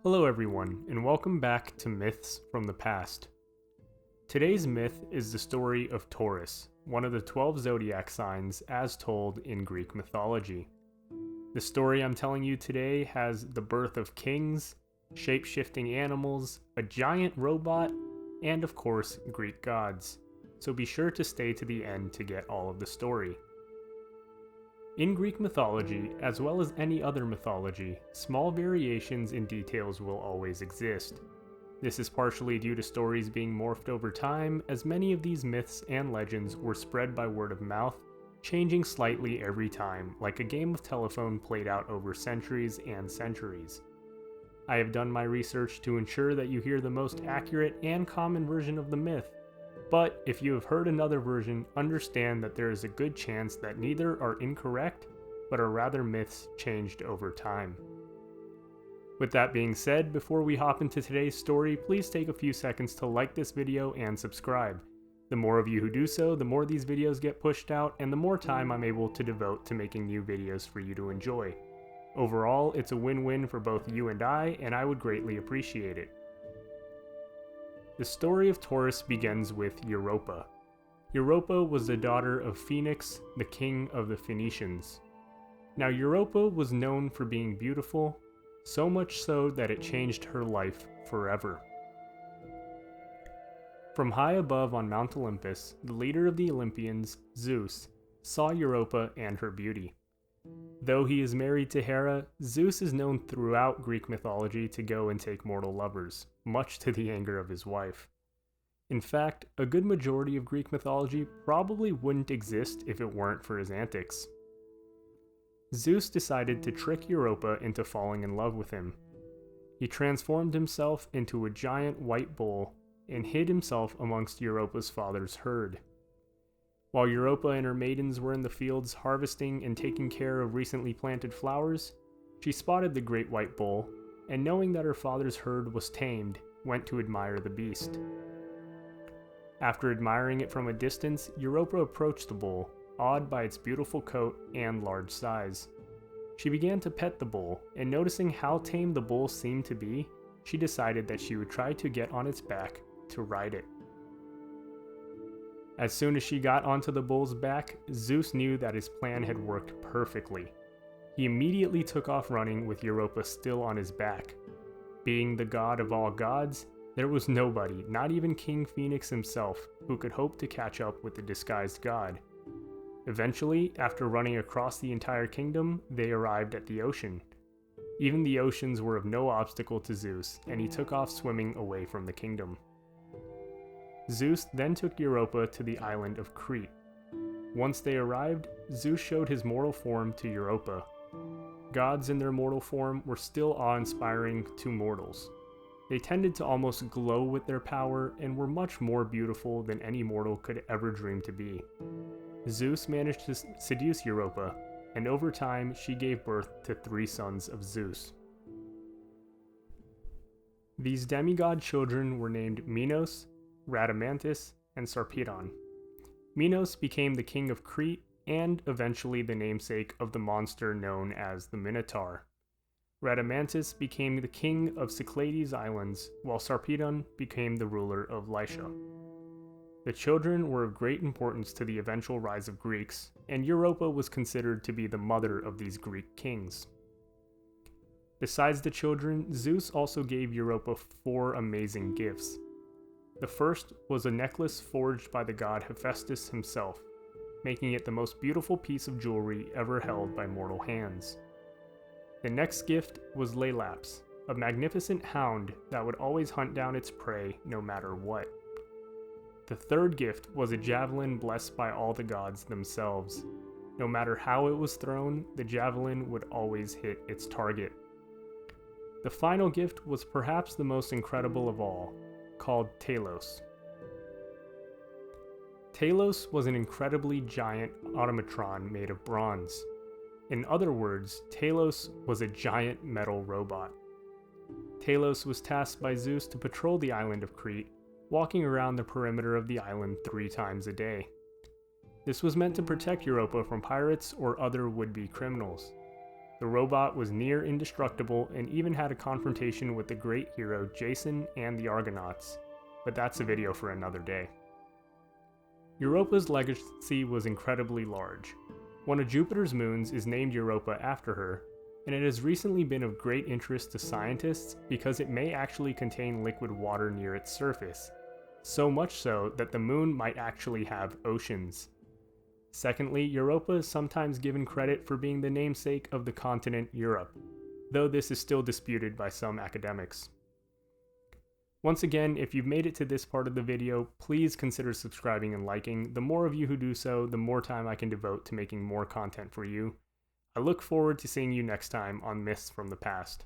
Hello everyone, and welcome back to Myths from the Past. Today's myth is the story of Taurus, one of the 12 Zodiac signs as told in Greek mythology. The story I'm telling you today has the birth of kings, shape-shifting animals, a giant robot, and of course, Greek gods. So be sure to stay to the end to get all of the story. In Greek mythology, as well as any other mythology, small variations in details will always exist. This is partially due to stories being morphed over time, as many of these myths and legends were spread by word of mouth, changing slightly every time, like a game of telephone played out over centuries and centuries. I have done my research to ensure that you hear the most accurate and common version of the myth. But if you have heard another version, understand that there is a good chance that neither are incorrect, but are rather myths changed over time. With that being said, before we hop into today's story, please take a few seconds to like this video and subscribe. The more of you who do so, the more these videos get pushed out, and the more time I'm able to devote to making new videos for you to enjoy. Overall, it's a win-win for both you and I would greatly appreciate it. The story of Taurus begins with Europa. Europa was the daughter of Phoenix, the king of the Phoenicians. Now Europa was known for being beautiful, so much so that it changed her life forever. From high above on Mount Olympus, the leader of the Olympians, Zeus, saw Europa and her beauty. Though he is married to Hera, Zeus is known throughout Greek mythology to go and take mortal lovers, much to the anger of his wife. In fact, a good majority of Greek mythology probably wouldn't exist if it weren't for his antics. Zeus decided to trick Europa into falling in love with him. He transformed himself into a giant white bull and hid himself amongst Europa's father's herd. While Europa and her maidens were in the fields harvesting and taking care of recently planted flowers, she spotted the great white bull, and knowing that her father's herd was tamed, went to admire the beast. After admiring it from a distance, Europa approached the bull, awed by its beautiful coat and large size. She began to pet the bull, and noticing how tame the bull seemed to be, she decided that she would try to get on its back to ride it. As soon as she got onto the bull's back, Zeus knew that his plan had worked perfectly. He immediately took off running with Europa still on his back. Being the god of all gods, there was nobody, not even King Phoenix himself, who could hope to catch up with the disguised god. Eventually, after running across the entire kingdom, they arrived at the ocean. Even the oceans were of no obstacle to Zeus, and he took off swimming away from the kingdom. Zeus then took Europa to the island of Crete. Once they arrived, Zeus showed his mortal form to Europa. Gods in their mortal form were still awe-inspiring to mortals. They tended to almost glow with their power and were much more beautiful than any mortal could ever dream to be. Zeus managed to seduce Europa, and over time she gave birth to 3 sons of Zeus. These demigod children were named Minos, Rhadamanthus, and Sarpedon. Minos became the king of Crete and eventually the namesake of the monster known as the Minotaur. Rhadamanthus became the king of Cyclades Islands, while Sarpedon became the ruler of Lycia. The children were of great importance to the eventual rise of Greeks, and Europa was considered to be the mother of these Greek kings. Besides the children, Zeus also gave Europa 4 amazing gifts. The first was a necklace forged by the god Hephaestus himself, making it the most beautiful piece of jewelry ever held by mortal hands. The next gift was Laelaps, a magnificent hound that would always hunt down its prey no matter what. The third gift was a javelin blessed by all the gods themselves. No matter how it was thrown, the javelin would always hit its target. The final gift was perhaps the most incredible of all, called Talos. Talos was an incredibly giant automatron made of bronze. In other words, Talos was a giant metal robot. Talos was tasked by Zeus to patrol the island of Crete, walking around the perimeter of the island 3 times a day. This was meant to protect Europa from pirates or other would-be criminals. The robot was near indestructible and even had a confrontation with the great hero Jason and the Argonauts, but that's a video for another day. Europa's legacy was incredibly large. One of Jupiter's moons is named Europa after her, and it has recently been of great interest to scientists because it may actually contain liquid water near its surface, so much so that the moon might actually have oceans. Secondly, Europa is sometimes given credit for being the namesake of the continent Europe, though this is still disputed by some academics. Once again, if you've made it to this part of the video, please consider subscribing and liking. The more of you who do so, the more time I can devote to making more content for you. I look forward to seeing you next time on Myths from the Past.